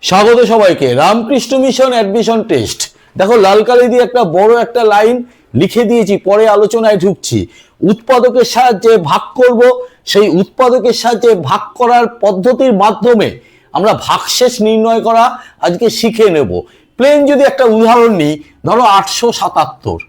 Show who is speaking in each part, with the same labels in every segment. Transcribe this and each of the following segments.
Speaker 1: স্বাগত সবাইকে Ramakrishna mission admission test. দেখো লাল কালি দিয়ে একটা বড় একটা লাইন লিখে দিয়েছি, পরে আলোচনায় ঢুকছি। উৎপাদকের সাহায্যে ভাগ করব, সেই উৎপাদকের সাহায্যে ভাগ করার পদ্ধতির মাধ্যমে আমরা ভাগশেষ নির্ণয় করা আজকে শিখে নেব। প্লেন যদি একটা উদাহরণ নিই, ধরো 877,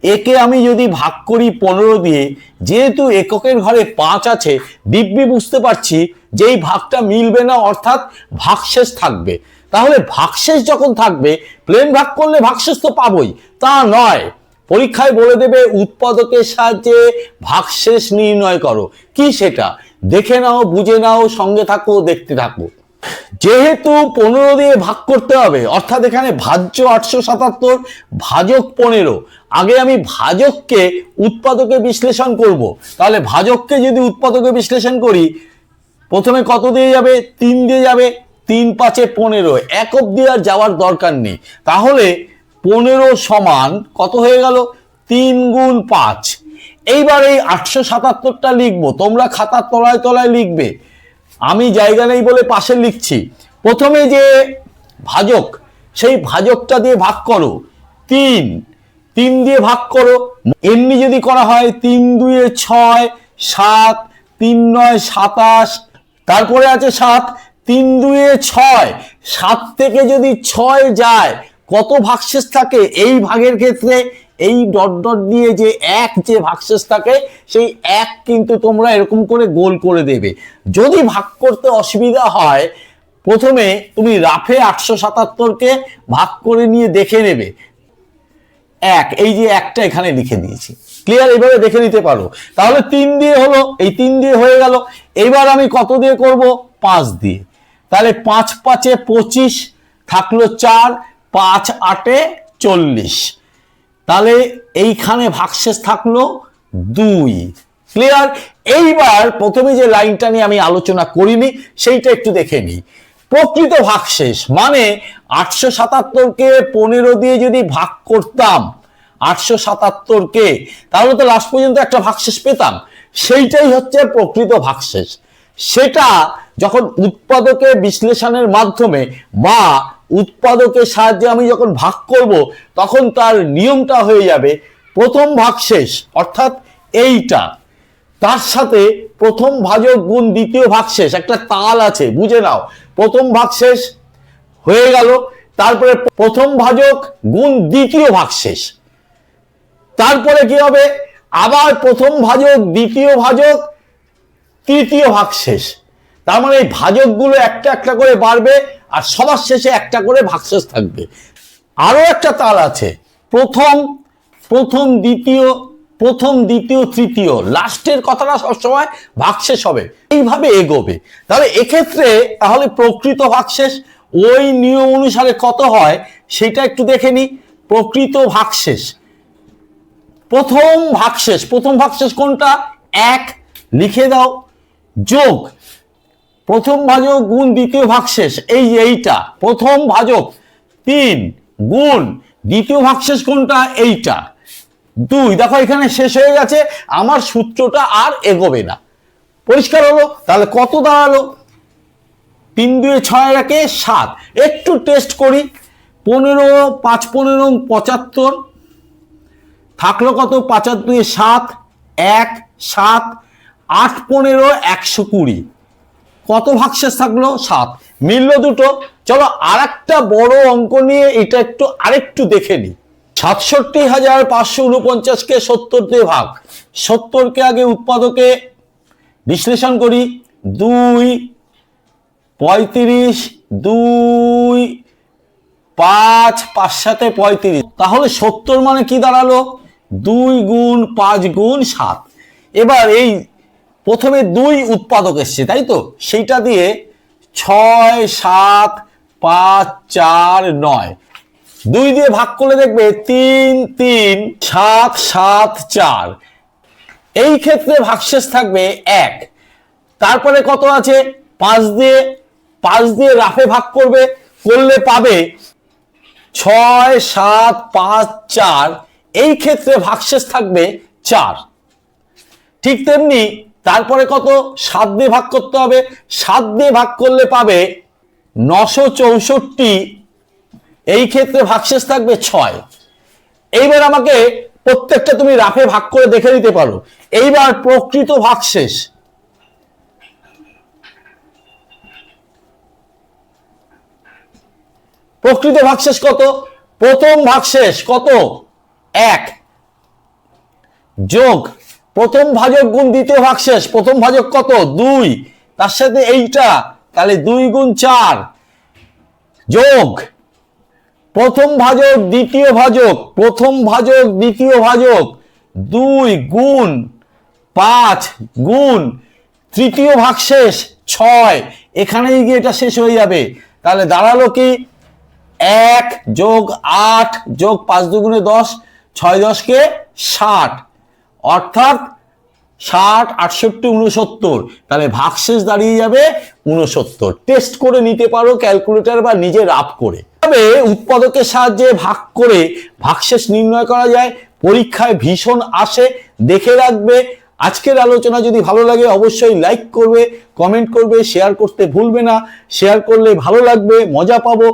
Speaker 1: একে আমি যদি ভাগ করি 15 দিয়ে, যেহেতু এককের ঘরে 5 আছে, দিব্যি বুঝতে পারছি যে এই ভাগটা মিলবে না, অর্থাৎ ভাগশেষ থাকবে। তাহলে ভাগশেষ যখন থাকবে, প্লেন ভাগ করলে ভাগশেষ তো পাবোই, তা নয়, পরীক্ষায় বলে দেবে উৎপাদকের সাহায্যে ভাগশেষ নির্ণয় করো। কি সেটা দেখে নাও, বুঝে নাও, সঙ্গে থাকো, দেখতে থাকো। যেহেতু 15 দিয়ে ভাগ করতে হবে, অর্থাৎ এখানে ভাজ্য 877, ভাজক 15। আগে আমি ভাজককে উৎপাদকে বিশ্লেষণ করব। তাহলে ভাজককে যদি উৎপাদকে বিশ্লেষণ করি, প্রথমে কত দিয়ে যাবে? 3 দিয়ে যাবে। 3 5 15, এক অব্দি আর যাওয়ার দরকার নেই। তাহলে 15 সমান কত হয়ে গেল? 3 গুণ 5। এইবার এই 877টা লিখবো, তোমরা খাতার তলায় তলায় লিখবে, আমি জায়গা নেই বলে পাশে লিখছি। প্রথমে যে ভাজক, সেই ভাজকটা দিয়ে ভাগ করো। 3 দিয়ে ভাগ করো। এমনি যদি করা হয় 3 2 6, 7, 3 9 27, তারপরে আছে 7, 3 2 6, 7 থেকে যদি 6 যায় কত ভাগশেষ থাকে? এই ভাগের ক্ষেত্রে এই ডট ডট দিয়ে যে এক যে ভাগশেষ থাকে, সেই এক কিন্তু তোমরা এরকম করে গোল করে দেবে। যদি ভাগ করতে অসুবিধা হয়, প্রথমে তুমি রাফে 877কে ভাগ করে নিয়ে দেখে নেবে। এক, এই যে একটা এখানে লিখে দিয়েছি, ক্লিয়ার? এইভাবে দেখে নিতে পারো। তাহলে 3 দিয়ে হলো, এই 3 দিয়ে হয়ে গেল। এইবার আমি কত দিয়ে করব? 5 দিয়ে। তাহলে 5 5 25, থাকলো 4, 5 8 40। তাহলে এইখানে ভাগশেষ থাকলো 2। ক্লিয়ার? এইবার প্রথমে যে লাইনটা নিয়ে আমি আলোচনা করিনি, সেইটা একটু দেখে নিই। প্রকৃত ভাগশেষ মানে 877কে 15 দিয়ে যদি ভাগ করতাম 877কে, তাহলে তো লাস্ট পর্যন্ত একটা ভাগশেষ পেতাম। সেইটাই হচ্ছে প্রকৃত ভাগশেষ। সেটা যখন উৎপাদকে বিশ্লেষণের মাধ্যমে বা উৎপাদকের সাহায্যে আমি যখন ভাগ করব, তখন তার নিয়মটা হয়ে যাবে প্রথম ভাগশেষ, অর্থাৎ এইটা, তার সাথে প্রথম ভাজক গুণ দ্বিতীয় ভাগশেষ। একটা তাল আছে, বুঝে নাও। প্রথম ভাগশেষ হয়ে গেল, তারপরে প্রথম ভাজক গুণ দ্বিতীয় ভাগশেষ। তারপরে কি হবে? আবার প্রথম ভাজক, দ্বিতীয় ভাজক, তৃতীয় ভাগশেষ। তার মানে এই ভাজকগুলো একটা একটা করে বাড়বে, আর সবার শেষে একটা করে ভাগশেষ থাকবে। আরো একটা তাল আছে, প্রথম দ্বিতীয় তৃতীয়, লাস্টের কথাটা সবসময় ভাগশেষ হবে। এইভাবে এগোবে। তাহলে এক্ষেত্রে তাহলে প্রকৃত ভাগশেষ ওই নিয়ম অনুসারে কত হয় সেটা একটু দেখে নি। প্রকৃত ভাগশেষ, প্রথম ভাগশেষ কোনটা? 1 লিখে দাও, যোগ প্রথম ভাজক গুণ দ্বিতীয় ভাগশেষ, এই যে এইটা প্রথম ভাজক, 3 গুণ দ্বিতীয় ভাগশেষ কোনটা? এইটা 2। দেখো এখানে শেষ হয়ে গেছে, আমার সূত্রটা আর এগোবে না। পরিষ্কার হলো? তাহলে কত দাঁড়ালো? 3 2 6 1 7। একটু টেস্ট করি। 15 5 15 75, থাকলো কত? 5 আর 2 7, 1 7, 8 15 120। কত ভাগশেষ থাকলো? 7। মিলল দুটো। চলো আর একটা বড় অঙ্ক নিয়ে এটা আরেকটু দেখে নি। 67,549কে 70 দিয়ে ভাগ। 70কে আগে উৎপাদকে বিশ্লেষণ করি। 2 35, 2 5 5 7 35। তাহলে 70 মানে কি দাঁড়ালো? 2 গুণ 5 গুণ 7। এবার এই প্রথমে 2 উৎপাদক এসছে, তাই তো? সেইটা দিয়ে 6 7 5 4 9, 2 দিয়ে ভাগ করলে দেখবে 3 3 7 7 4। এই ক্ষেত্রে ভাগশেষ থাকবে 1। তারপরে কত আছে? 5 দিয়ে রাফে ভাগ করবে, করলে পাবে 6 7 5 4। এই ক্ষেত্রে ভাগশেষ থাকবে 4। ঠিক তেমনি তারপরে কত? 7 দিয়ে ভাগ করতে হবে। 7 দিয়ে ভাগ করলে পাবে 964, এই ক্ষেত্রে ভাগশেষ থাকবে 6। এইবার আমাকে প্রত্যেকটা তুমি রাফে ভাগ করে দেখে নিতে পারো। এইবার প্রকৃত ভাগশেষ, প্রকৃত ভাগশেষ কত? প্রথম ভাগশেষ কত? 1 যোগ প্রথম ভাজক গুণ দ্বিতীয় ভাগশেষ, প্রথম ভাজক কত? 2, তার সাথে এইটা, তাহলে 2 গুণ 4 যোগ প্রথম ভাজক দ্বিতীয় ভাজক, প্রথম ভাজক দ্বিতীয় ভাজক 2 গুণ 5 গুণ তৃতীয় ভাগশেষ 6, এখানেই গিয়ে এটা শেষ হয়ে যাবে। তাহলে দাঁড়ালো কি 1 যোগ 8 যোগ 5 দুগুণে 10, 6 10 কে 60, অর্থাৎ 60 68 69, তাহলে ভাগশেষ দাঁড়িয়ে যাবে 69। টেস্ট করে নিতে পারো ক্যালকুলেটর বা নিজে রাফ করে। তবে উৎপাদকের সাহায্যে ভাগ করে ভাগশেষ নির্ণয় করা যায়, পরীক্ষায় ভীষণ আসে, দেখে রাখবে। আজকের আলোচনা যদি ভালো লাগে অবশ্যই লাইক করবে, কমেন্ট করবে, শেয়ার করতে ভুলবে না। শেয়ার করলে ভালো লাগবে, মজা পাবো।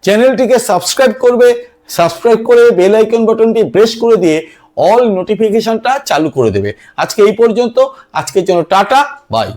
Speaker 1: চ্যানেলটিকে সাবস্ক্রাইব করবে, সাবস্ক্রাইব করে বেল আইকন বাটনটি প্রেস করে দিয়ে অল নোটিফিকেশনটা চালু করে দেবে। আজকে এই পর্যন্ত, আজকের জন্য টাটা, বাই।